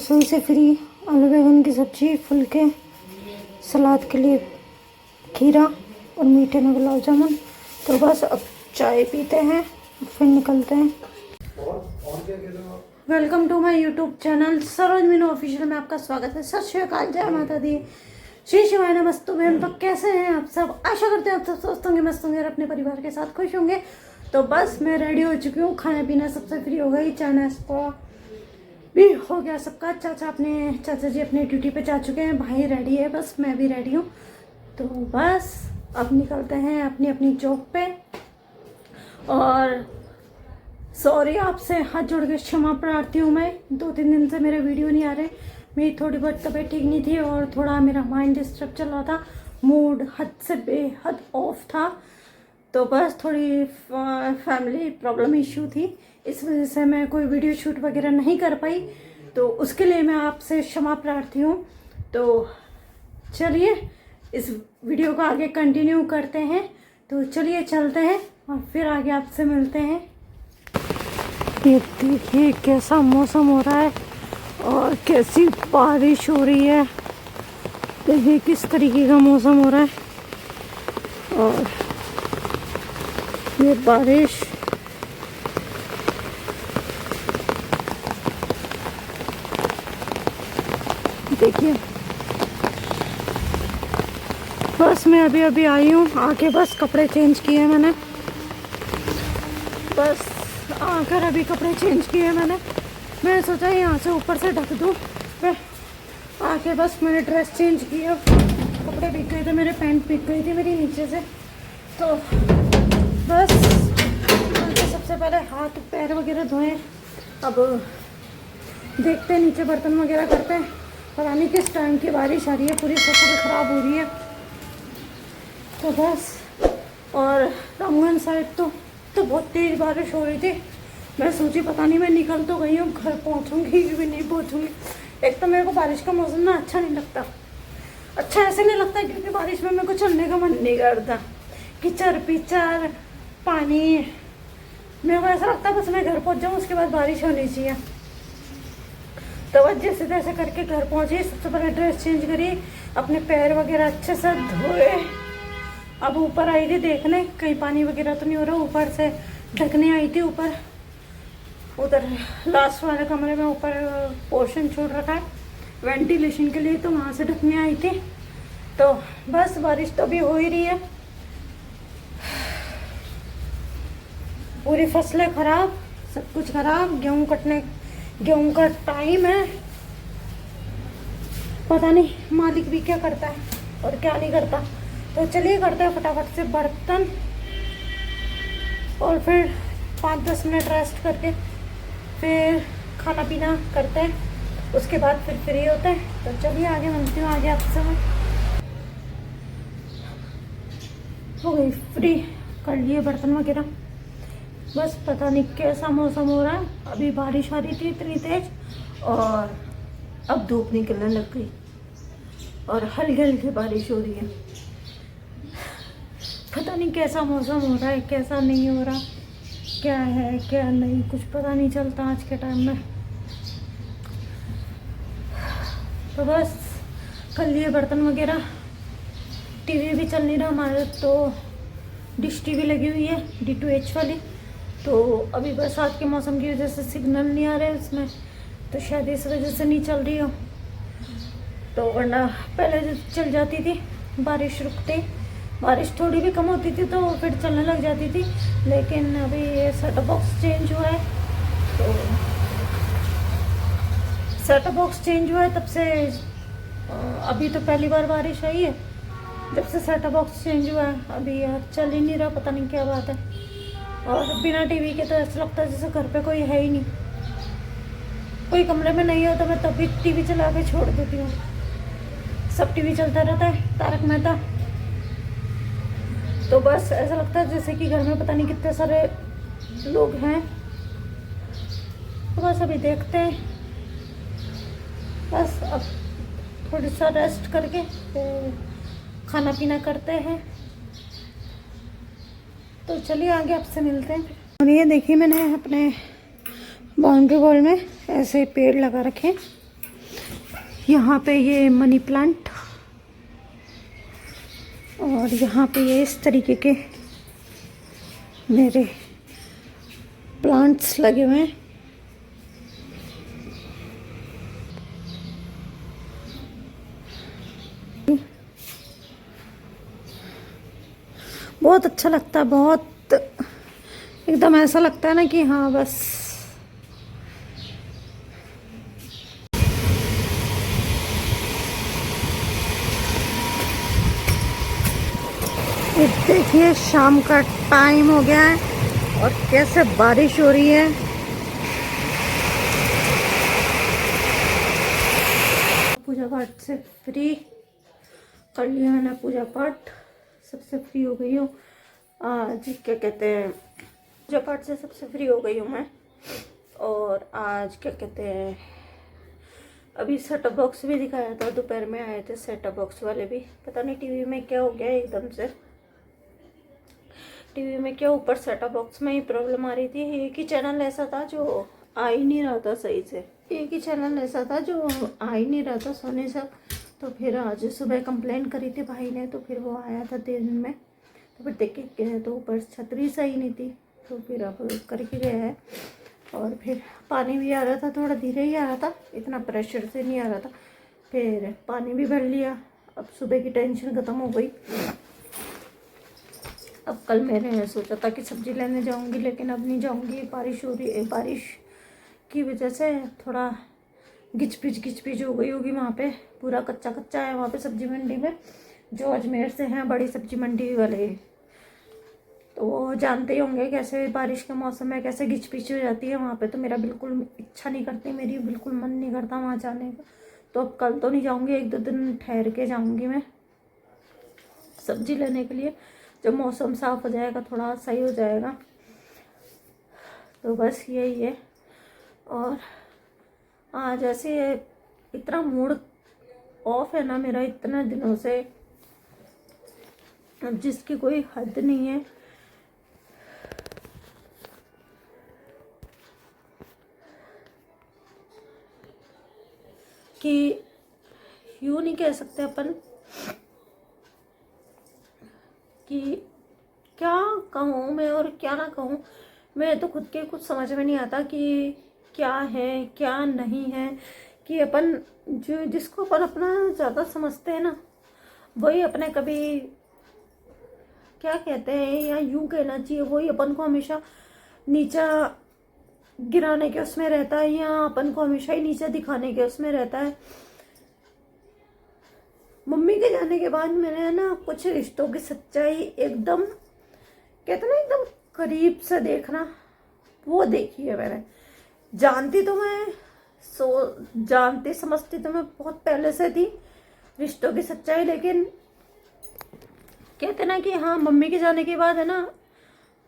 रसोई से फ्री। आलू बैंगन की सब्जी, फुलके, सलाद के लिए खीरा और मीठे में गुलाब जामुन। तो बस अब चाय पीते हैं फिर निकलते हैं। Welcome to my YouTube channel Saroj Meenu official में आपका स्वागत है। सत श्री अकाल, जय माता दी, श्री शिवाय नमस्तु। बहन तो कैसे हैं आप सब? आशा करते हैं आप सब स्वस्थ होंगे, मस्त होंगे और अपने परिवार के साथ खुश होंगे। तो बस मैं रेडी हो चुकी हूँ, खाना पीना सबसे फ्री हो गई, चाय नाश्ता भी हो गया सबका। चाचा जी अपनी ड्यूटी पे जा चुके हैं, भाई रेडी है, बस मैं भी रेडी हूँ। तो बस अब निकलते हैं अपनी अपनी जॉब पे। और सॉरी, आपसे हाथ जोड़ के क्षमा प्रार्थी हूँ। मैं 2-3 दिन से मेरे वीडियो नहीं आ रहे, मेरी थोड़ी बहुत तबीयत ठीक नहीं थी और थोड़ा मेरा माइंड डिस्टर्ब चल रहा था, मूड हद से बेहद ऑफ था। तो बस थोड़ी फैमिली प्रॉब्लम इशू थी, इस वजह से मैं कोई वीडियो शूट वगैरह नहीं कर पाई। तो उसके लिए मैं आपसे क्षमा प्रार्थी हूँ। तो चलिए इस वीडियो को आगे कंटिन्यू करते हैं। तो चलिए चलते हैं और फिर आगे आपसे मिलते हैं। ये देखिए कैसा मौसम हो रहा है और कैसी बारिश हो रही है। देखिए किस तरीके का मौसम हो रहा है और ये बारिश देखिए। बस मैं अभी आई हूँ, आके बस कपड़े चेंज किए मैंने, बस आकर अभी कपड़े चेंज किए मैंने सोचा यहाँ से ऊपर से ढक दूँ। फिर आके बस मैंने ड्रेस चेंज किया, कपड़े भीग गए थे मेरे, पैंट भीग गई थी मेरी नीचे से। तो बस सबसे पहले हाथ पैर वगैरह धोए। अब देखते हैं, नीचे बर्तन वगैरह करते हैं। पता नहीं किस टाइम की बारिश आ रही है, पूरी फसल ख़राब हो रही है। तो बस और रामगंज साइड तो बहुत तेज़ बारिश हो रही थी। मैं सोची पता नहीं, मैं निकल तो गई हूँ, घर पहुँचूँगी कि नहीं पहुँचूँगी। एक तो मेरे को बारिश का मौसम ना अच्छा नहीं लगता। अच्छा ऐसे नहीं लगता क्योंकि बारिश में मेरे को चलने का मन नहीं करता, कीचड़ पिचड़ पानी। मेरे को ऐसा लगता है बस मैं घर पहुँच जाऊँ, उसके बाद बारिश होनी चाहिए। तो बस जैसे तैसे करके घर पहुँची। सबसे पहले ड्रेस चेंज करी, अपने पैर वगैरह अच्छे से धोए। अब ऊपर आई थी देखने कहीं पानी वगैरह तो नहीं हो रहा, ऊपर से ढकने आई थी। ऊपर उधर लास्ट वाले कमरे में ऊपर पोर्शन छोड़ रखा है वेंटिलेशन के लिए, तो वहाँ से ढकने आई थी। तो बस बारिश तो अभी हो ही रही है, पूरी फसलें खराब, सब कुछ खराब। गेहूं का टाइम है, पता नहीं मालिक भी क्या करता है और क्या नहीं करता। तो चलिए करते हैं फटाफट से बर्तन और फिर 5-10 मिनट रेस्ट करके फिर खाना पीना करते हैं, उसके बाद फिर फ्री होते हैं। तो चलिए आगे मिलती हूँ, आगे आपसे मैं हो गई फ्री, कर लिए बर्तन वगैरह। बस पता नहीं कैसा मौसम हो रहा है, अभी बारिश आ रही थी इतनी तेज और अब धूप निकलने लग गई और हल्की हल्की बारिश हो रही है। पता नहीं कैसा मौसम हो रहा है, कैसा नहीं हो रहा, क्या है क्या नहीं, कुछ पता नहीं चलता आज के टाइम में। तो बस कर लिए बर्तन वगैरह। टीवी भी चल नहीं रहा हमारे, तो डिश टीवी लगी हुई है D2H वाली। तो अभी बरसात के मौसम की वजह से सिग्नल नहीं आ रहे उसमें, तो शायद इस वजह से नहीं चल रही हो। तो वरना पहले चल जाती थी, बारिश रुकते, बारिश थोड़ी भी कम होती थी तो फिर चलने लग जाती थी। लेकिन अभी ये सेटअप बॉक्स चेंज हुआ है, तो सेटअप बॉक्स चेंज हुआ है तब से अभी तो पहली बार बारिश आई है जब से सेटअप बॉक्स चेंज हुआ है। अभी यार चल ही नहीं रहा, पता नहीं क्या बात है। और बिना टीवी के तो ऐसा लगता है जैसे घर पे कोई है ही नहीं, कोई कमरे में नहीं हो तो मैं तभी टीवी चला के छोड़ देती हूँ। सब टीवी चलता रहता है, तारक मेहता। तो बस ऐसा लगता है जैसे कि घर में पता नहीं कितने सारे लोग हैं। तो बस अभी देखते हैं, बस अब थोड़ी सा रेस्ट करके फिर खाना पीना करते हैं। तो चलिए आगे आपसे मिलते हैं। और ये देखिए मैंने अपने बाउंड्री वॉल में ऐसे पेड़ लगा रखे, यहाँ पे ये मनी प्लांट, और यहाँ पे ये इस तरीके के मेरे प्लांट्स लगे हुए हैं। बहुत अच्छा लगता है, बहुत एकदम ऐसा लगता है ना कि हाँ बस ये देखिए शाम का टाइम हो गया है और कैसे बारिश हो रही है। पूजा पाठ से फ्री कर लिया मैंने, पूजा पाठ सबसे फ्री हो गई हूँ आज। क्या कहते हैं, पूजा पाठ से सबसे फ्री हो गई हूँ मैं। और आज क्या कहते हैं, अभी सेटअप बॉक्स भी दिखाया था, दोपहर में आए थे सेटअप बॉक्स वाले भी। पता नहीं टीवी में क्या हो गया एकदम से, टीवी में क्या ऊपर सेटअप बॉक्स में ही प्रॉब्लम आ रही थी। एक ही चैनल ऐसा था जो आ ही नहीं रहा था सही से, एक ही चैनल ऐसा था जो आ ही नहीं रहा था सोने से। तो फिर आज सुबह कंप्लेन करी थी भाई ने, तो फिर वो आया था दिन में, तो फिर देख के गए तो ऊपर छतरी सही नहीं थी, तो फिर अब करके गया है। और फिर पानी भी आ रहा था, थोड़ा धीरे ही आ रहा था, इतना प्रेशर से नहीं आ रहा था। फिर पानी भी भर लिया, अब सुबह की टेंशन ख़त्म हो गई। अब कल मैंने सोचा था कि सब्ज़ी लेने जाऊंगी, लेकिन अब नहीं जाऊंगी, बारिश हो रही है। बारिश की वजह से थोड़ा घिच पिच हो गई होगी वहाँ पे, पूरा कच्चा कच्चा है वहाँ पे सब्जी मंडी में। जो अजमेर से हैं बड़ी सब्जी मंडी वाले, तो वो जानते ही होंगे कैसे बारिश के मौसम में कैसे घिच पिच हो जाती है वहाँ पे। तो मेरा बिल्कुल इच्छा नहीं करती, मेरी बिल्कुल मन नहीं करता वहाँ जाने का। तो अब कल तो नहीं जाऊँगी, 1-2 दिन ठहर के जाऊँगी मैं सब्जी लेने के लिए, जब मौसम साफ़ हो जाएगा, थोड़ा सही हो जाएगा। तो बस यही है। और आज ऐसे इतना मूड ऑफ है ना मेरा इतने दिनों से, जिसकी कोई हद नहीं है। कि यूँ नहीं कह सकते अपन कि क्या कहूँ मैं और क्या ना कहूँ। मैं तो खुद के कुछ समझ में नहीं आता कि क्या है क्या नहीं है। कि अपन जो जिसको अपन अपना ज़्यादा समझते हैं ना, वही अपने कभी क्या कहते हैं, या यूँ कहना चाहिए, वही अपन को हमेशा नीचा गिराने के उसमें रहता है, या अपन को हमेशा ही नीचा दिखाने के उसमें रहता है। मम्मी के जाने के बाद मैंने ना कुछ रिश्तों की सच्चाई एकदम, कहते ना एकदम करीब से देखना, वो देखी है मैंने। जानती तो मैं जानती समझती तो मैं बहुत पहले से थी रिश्तों की सच्चाई, लेकिन कहते ना कि हाँ मम्मी के जाने के बाद है ना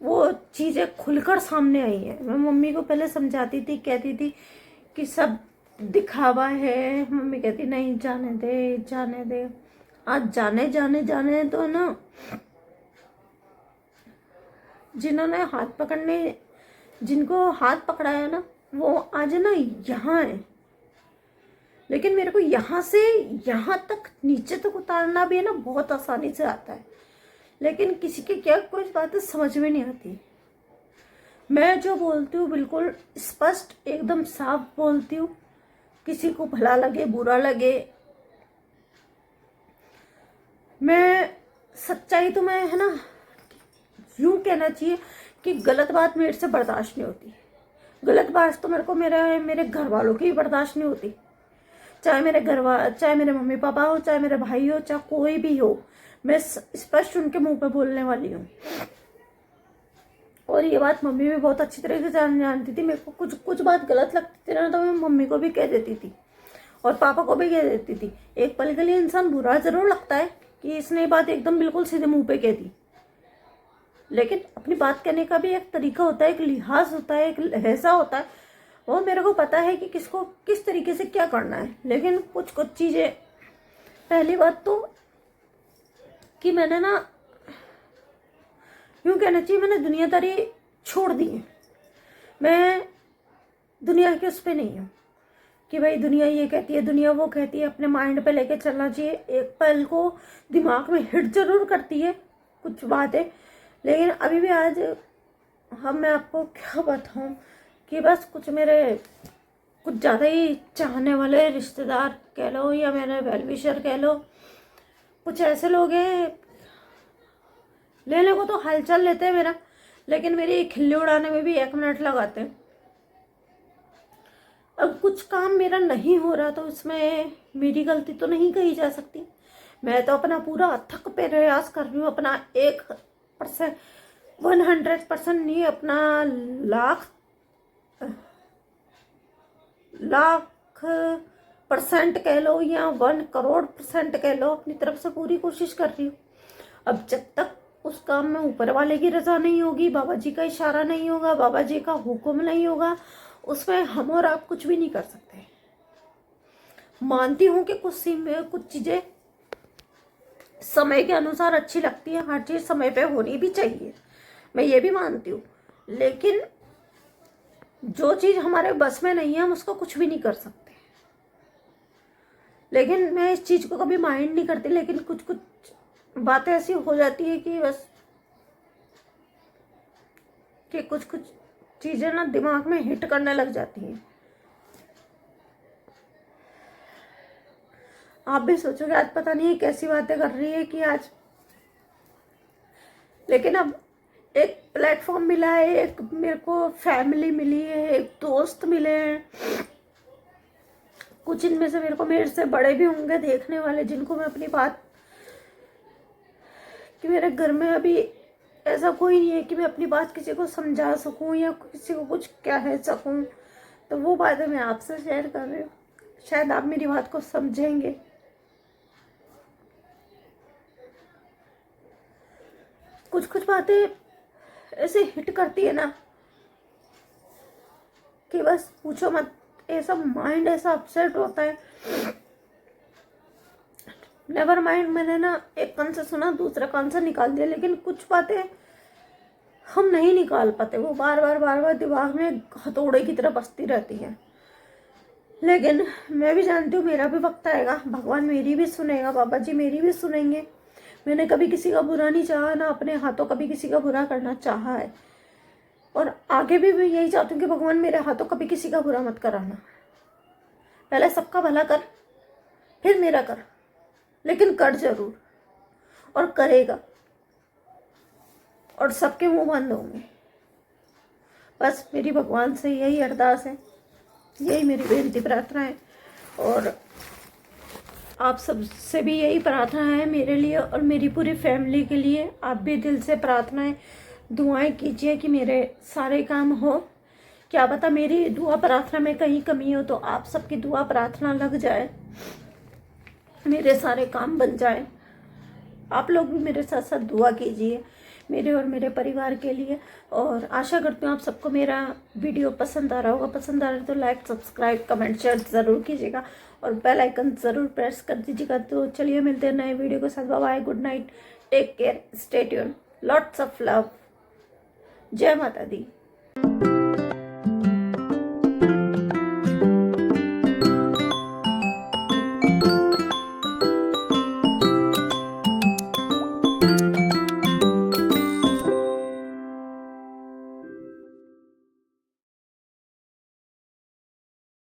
वो चीज़ें खुलकर सामने आई है। मैं मम्मी को पहले समझाती थी, कहती थी कि सब दिखावा है, मम्मी कहती नहीं जाने दे जाने दे। आज जाने जाने जाने तो ना, जिनको हाथ पकड़ाया ना, वो आज ना यहाँ है। लेकिन मेरे को यहाँ से यहाँ तक नीचे तक उतारना भी है ना बहुत आसानी से आता है, लेकिन किसी की क्या कुछ बातें समझ में नहीं आती। मैं जो बोलती हूँ बिल्कुल स्पष्ट एकदम साफ बोलती हूँ, किसी को भला लगे बुरा लगे। मैं सच्चाई तो मैं है ना, यूँ कहना चाहिए कि गलत बात मेरे से बर्दाश्त नहीं होती। गलत बात तो मेरे को मेरे घर वालों की भी बर्दाश्त नहीं होती, चाहे मेरे मम्मी पापा हो, चाहे मेरे भाई हो, चाहे कोई भी हो। मैं स्पष्ट उनके मुंह पे बोलने वाली हूँ। और ये बात मम्मी भी बहुत अच्छी तरह से जानती थी। मेरे को कुछ बात गलत लगती थी ना, तो मैं मम्मी को भी कह देती थी और पापा को भी कह देती थी। एक पल के लिए इंसान बुरा जरूर लगता है कि इसने ये बात एकदम बिल्कुल सीधे मुंह पे कह दी, लेकिन अपनी बात कहने का भी एक तरीका होता है, एक लिहाज होता है, एक लहजा होता है। वो मेरे को पता है कि किसको किस तरीके से क्या करना है। लेकिन कुछ चीज़ें, पहली बात तो कि मैंने ना, यूँ कहना चाहिए मैंने दुनियादारी छोड़ दी है। मैं दुनिया के उस पर नहीं हूँ। कि भाई दुनिया ये कहती है, दुनिया वो कहती है, अपने माइंड पे लेके चलना चाहिए। एक पल को दिमाग में हिट जरूर करती है कुछ बातें, लेकिन अभी भी आज मैं आपको क्या बताऊं कि बस कुछ मेरे कुछ ज़्यादा ही चाहने वाले रिश्तेदार कह लो या मेरे वेलविशर कह लो, कुछ ऐसे लोग हैं, लेने को तो हलचल लेते हैं मेरा, लेकिन मेरी खिल्ली उड़ाने में भी 1 मिनट लगाते हैं। अब कुछ काम मेरा नहीं हो रहा तो इसमें मेरी गलती तो नहीं कही जा सकती। मैं तो अपना पूरा अथक प्रयास कर रही हूँ, अपना 1%, 100% नहीं, अपना लाख % कह लो या 1 करोड़% कह लो, अपनी तरफ से पूरी कोशिश कर रही हूँ। अब जब तक उस काम में ऊपर वाले की रजा नहीं होगी, बाबा जी का इशारा नहीं होगा, बाबा जी का हुक्म नहीं होगा, उसमें हम और आप कुछ भी नहीं कर सकते। मानती हूँ कि कुछ चीजें समय के अनुसार अच्छी लगती है, हर चीज समय पे होनी भी चाहिए, मैं ये भी मानती हूँ, लेकिन जो चीज हमारे बस में नहीं है हम उसको कुछ भी नहीं कर सकते। लेकिन मैं इस चीज को कभी माइंड नहीं करती, लेकिन कुछ कुछ बातें ऐसी हो जाती है कि बस कि कुछ कुछ चीजें ना दिमाग में हिट करने लग जाती हैं। आप भी सोचोगे आज पता नहीं कैसी बातें कर रही है कि आज, लेकिन अब एक प्लेटफॉर्म मिला है, एक मेरे को फैमिली मिली है, एक दोस्त मिले हैं, कुछ इनमें से मेरे को मेरे से बड़े भी होंगे देखने वाले, जिनको मैं अपनी बात, कि मेरे घर में अभी ऐसा कोई नहीं है कि मैं अपनी बात किसी को समझा सकूं या किसी को कुछ कह सकूं, तो वो बातें मैं आपसे शेयर कर रही हूँ, शायद आप मेरी बात को समझेंगे। कुछ कुछ बातें ऐसे हिट करती है ना कि बस पूछो मत, ऐसा माइंड ऐसा अपसेट होता है। नेवर माइंड, मैंने ना एक कान से सुना दूसरा कान से निकाल दिया, लेकिन कुछ बातें हम नहीं निकाल पाते, वो बार बार दिमाग में हथौड़े की तरह बसती रहती है। लेकिन मैं भी जानती हूँ मेरा भी वक्त आएगा, भगवान मेरी भी सुनेगा, बाबा जी मेरी भी सुनेंगे। मैंने कभी किसी का बुरा नहीं चाहा, ना अपने हाथों कभी किसी का बुरा करना चाहा है, और आगे भी मैं यही चाहती हूँ कि भगवान मेरे हाथों कभी किसी का बुरा मत कराना। पहले सबका भला कर, फिर मेरा कर, लेकिन कर जरूर, और करेगा, और सबके मुंह बंद होंगे। बस मेरी भगवान से यही अरदास है, यही मेरी बेनती प्रार्थना है, और आप सब से भी यही प्रार्थना है मेरे लिए और मेरी पूरी फैमिली के लिए। आप भी दिल से प्रार्थनाएं दुआएं कीजिए कि मेरे सारे काम हो। क्या पता मेरी दुआ प्रार्थना में कहीं कमी हो तो आप सबकी दुआ प्रार्थना लग जाए, मेरे सारे काम बन जाए। आप लोग भी मेरे साथ साथ दुआ कीजिए मेरे और मेरे परिवार के लिए, और आशा करती हूँ आप सबको मेरा वीडियो पसंद आ रहा होगा। पसंद आ रहा है तो लाइक, सब्सक्राइब, कमेंट, शेयर ज़रूर कीजिएगा, और बेल आइकन ज़रूर प्रेस कर दीजिएगा। तो चलिए मिलते हैं नए वीडियो के साथ। Bye bye, good night, take care, stay tune, lots of love, जय माता दी।